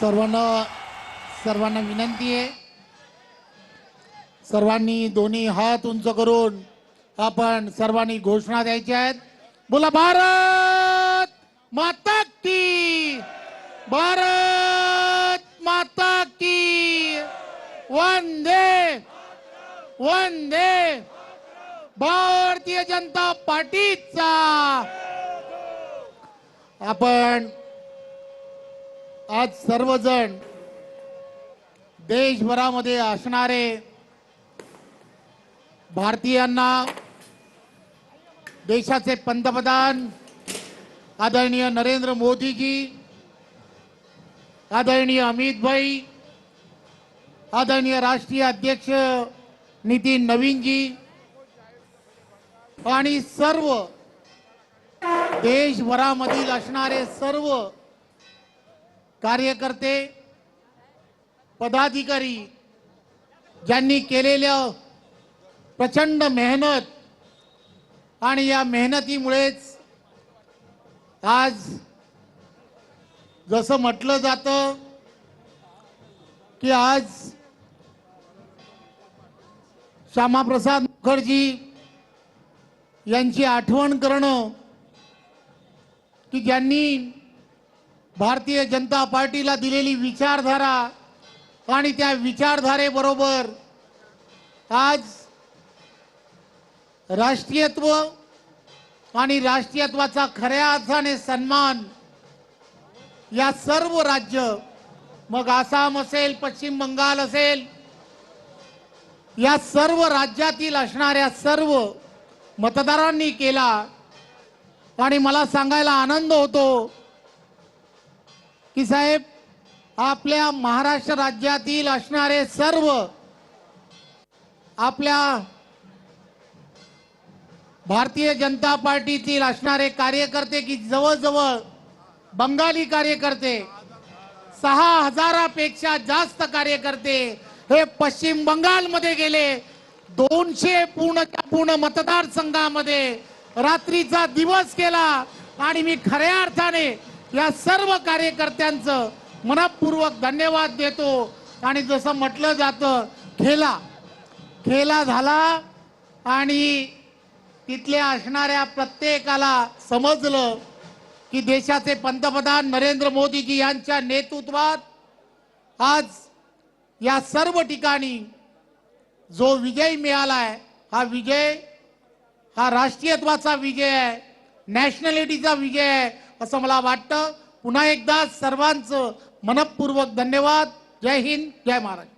सर्वांना विनंती आहे, सर्वांनी दोन्ही हात उंच करून आपण सर्वांनी घोषणा द्यायच्या आहेत। बोला भारत माता की, भारत माता की, वंदे वंदे भारतीय जनता पार्टीचा। आपण आज सर्वजण देशभरामध्ये असणारे भारतीयांना देशाचे पंतप्रधान आदरणीय नरेंद्र मोदीजी, आदरणीय अमित भाई, आदरणीय राष्ट्रीय अध्यक्ष नितीन नवीनजी आणि सर्व देशभरामधील असणारे सर्व कार्यकर्ते, पदाधिकारी ज्यांनी केलेल्या प्रचंड मेहनत आणि या मेहनतीमुळेच आज जसं म्हटलं जातं की आज श्यामाप्रसाद मुखर्जी यांची आठवण करणं की ज्यांनी भारतीय जनता पार्टीला दिलेली विचारधारा आणि त्या विचारधारेबरोबर आज राष्ट्रीयत्व आणि राष्ट्रीयत्वाचा खऱ्या अर्थाने सन्मान या सर्व राज्य, मग आसाम असेल, पश्चिम बंगाल असेल, या सर्व राज्यातील असणाऱ्या सर्व मतदारांनी केला। आणि मला सांगायला आनंद होतो की साहेब, आपल्या महाराष्ट्र राज्यातील असणारे सर्व आपल्या भारतीय जनता पार्टीतील असणारे कार्यकर्ते की जवळजवळ बंगाली कार्यकर्ते 6000 पेक्षा जास्त कार्यकर्ते हे पश्चिम बंगालमध्ये गेले। 200 पूर्ण मतदारसंघामध्ये रात्रीचा दिवस केला आणि मी खऱ्या अर्थाने या सर्व कार्यकर्त्यांचं मनपूर्वक धन्यवाद देतो। आणि जसं म्हटलं जातं, खेला झाला आणि तिथल्या असणाऱ्या प्रत्येकाला समजलं की देशाचे पंतप्रधान नरेंद्र मोदीजी यांच्या नेतृत्वात आज या सर्व ठिकाणी जो विजय मिळालाय, हा विजय हा राष्ट्रीयत्वाचा विजय आहे, नॅशनॅलिटीचा विजय आहे असं मला वाटतं। पुन्हा एकदा सर्वांचं मनपूर्वक धन्यवाद। जय हिंद, जय महाराष्ट्र।